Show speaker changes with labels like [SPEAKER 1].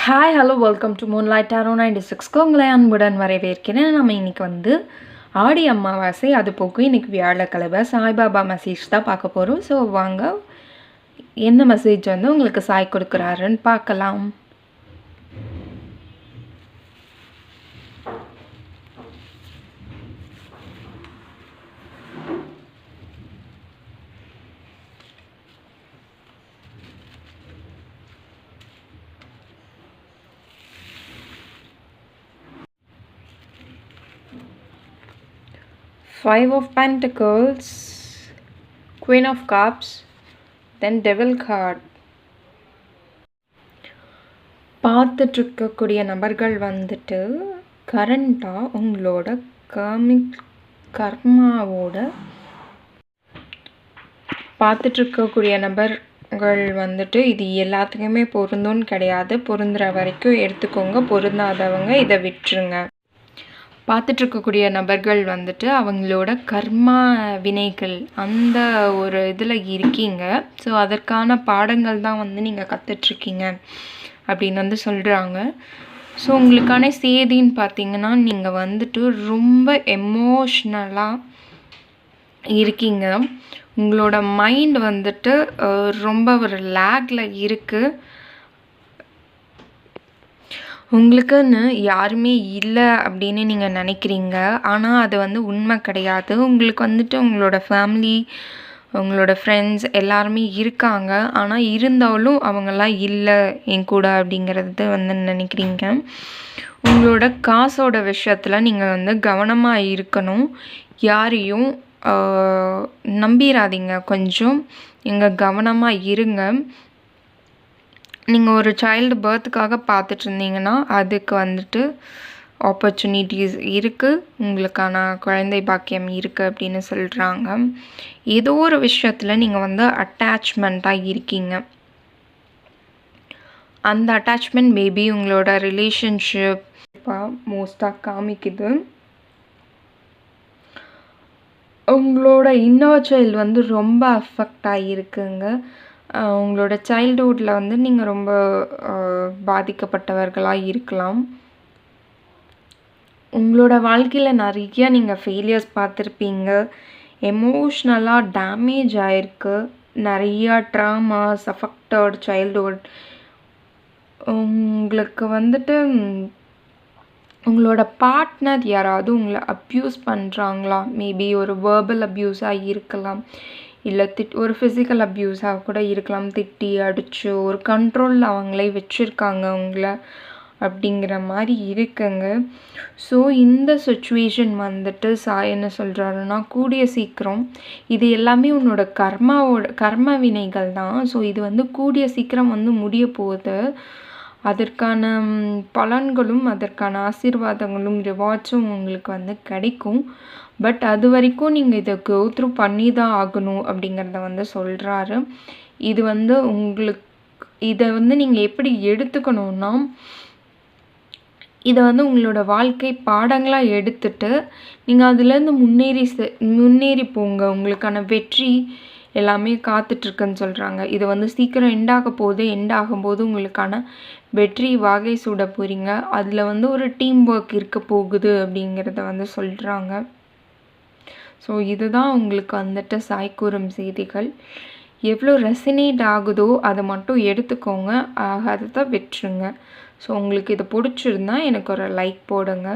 [SPEAKER 1] Hi hello welcome to moonlight Taro 96க்கு உங்களை அன்புடன் வரவேற்கிறேன். நம்ம இன்றைக்கி ஆடி அமாவாசை, அது போக்கு இன்றைக்கி வியாழக்கிழமை சாய்பாபா மெசேஜ் தான் பார்க்க போகிறோம். ஸோ வாங்க என்ன மெசேஜ் உங்களுக்கு சாய் கொடுக்குறாருன்னு பார்க்கலாம். Five of Pentacles, Queen of Cups, then Devil card. பார்த்துட்ருக்கக்கூடிய நபர்கள் கரண்ட்டாக உங்களோட கர்மாவோட பார்த்துட்ருக்கக்கூடிய நபர்கள் இது எல்லாத்துக்குமே பொருந்தும்னு கிடையாது. பொருந்துகிற வரைக்கும் எடுத்துக்கோங்க, பொருந்தாதவங்க இதை விட்டுருங்க. பார்த்துட்ருக்கக்கூடிய நபர்கள் அவங்களோட கர்மா வினைகள் அந்த ஒரு இதில் இருக்கீங்க. ஸோ அதற்கான பாடங்கள் தான் நீங்கள் கற்றுட்ருக்கீங்க அப்படின்னு சொல்கிறாங்க. ஸோ உங்களுக்கான செய்தின்னு பார்த்தீங்கன்னா, நீங்கள் ரொம்ப எமோஷ்னலாக இருக்கீங்க. உங்களோட மைண்ட் ரொம்ப ஒரு லேக்கில் இருக்குது. உங்களுக்குன்னு யாருமே இல்லை அப்படின்னு நீங்கள் நினைக்கிறீங்க. ஆனால் அது உண்மை கிடையாது. உங்களுக்கு உங்களோட ஃபேமிலி, உங்களோட ஃப்ரெண்ட்ஸ் எல்லாருமே இருக்காங்க. ஆனால் இருந்தாலும் அவங்கெல்லாம் இல்லை என் கூட அப்படிங்கிறது நினைக்கிறீங்க. உங்களோட காசோட விஷயத்தில் நீங்கள் கவனமாக இருக்கணும். யாரையும் நம்பிடாதீங்க. கொஞ்சம் நீங்கள் கவனமாக இருங்க. நீங்கள் ஒரு சைல்டு பர்த்துக்காக பார்த்துட்டு இருந்தீங்கன்னா அதுக்கு ஆப்பர்ச்சுனிட்டிஸ் இருக்குது. உங்களுக்கான குழந்தை பாக்கியம் இருக்குது அப்படின்னு சொல்கிறாங்க. ஏதோ ஒரு விஷயத்தில் நீங்கள் அட்டாச்மெண்ட்டாக இருக்கீங்க. அந்த அட்டாச்மெண்ட் மேபி உங்களோட ரிலேஷன்ஷிப்பாக மோஸ்ட்டாக காமிக்குது. உங்களோட இன்னர் சைல்டு ரொம்ப அஃபெக்ட் ஆகியிருக்குங்க. உங்களோட சைல்டுஹுட்டில் நீங்கள் ரொம்ப பாதிக்கப்பட்டவர்களாக இருக்கலாம். உங்களோட வாழ்க்கையில் நிறைய நீங்கள் ஃபெயிலியர்ஸ் பார்த்துருப்பீங்க. எமோஷ்னலாக டேமேஜ் ஆகிருக்கு. நிறையா ட்ராமாஸ், அஃபெக்டட் சைல்டுஹுட். உங்களுக்கு உங்களோட பார்ட்னர் யாராவது உங்களை அப்யூஸ் பண்ணுறாங்களா? மேபி ஒரு வேர்பல் அப்யூஸாக இருக்கலாம், இல்லை ஒரு ஃபிசிக்கல் அப்யூஸாக கூட இருக்கலாம். திட்டி அடித்து ஒரு கண்ட்ரோலில் அவங்களே வச்சுருக்காங்க உங்களை அப்படிங்கிற மாதிரி இருக்குங்க. ஸோ இந்த சுச்சுவேஷன் சாய் என்ன சொல்கிறாருன்னா, கூடிய சீக்கிரம் இது எல்லாமே உன்னோட கர்ம வினைகள் தான். ஸோ இது கூடிய சீக்கிரம் முடிய போகுது. அதற்கான பலன்களும் அதற்கான ஆசீர்வாதங்களும் ரிவார்ட்ஸும் உங்களுக்கு கிடைக்கும். பட் அது வரைக்கும் நீங்கள் இதை கோ த்ரூ பண்ணி தான் ஆகணும் அப்படிங்கிறத சொல்கிறாரு. இது உங்களுக்கு இதை நீங்கள் எப்படி எடுத்துக்கணுன்னா, இதை உங்களோட வாழ்க்கை பாடங்களாக எடுத்துட்டு நீங்கள் அதுலேருந்து முன்னேறி போங்க. உங்களுக்கான வெற்றி எல்லாமே காத்துட்ருக்குன்னு சொல்கிறாங்க. இது சீக்கிரம் எண்ட் ஆகும்போது உங்களுக்கான வெற்றி வாகை சூட போகிறீங்க. அதில் ஒரு டீம் ஒர்க் இருக்க போகுது அப்படிங்கிறத சொல்கிறாங்க. ஸோ இதுதான் உங்களுக்கு சாய் கூறும் செய்திகள். எவ்வளோ ரெசினேட் ஆகுதோ அதை மட்டும் எடுத்துக்கோங்க, ஆகாததை விட்டுருங்க. ஸோ உங்களுக்கு இது பிடிச்சிருந்தா எனக்கு ஒரு லைக் போடுங்க.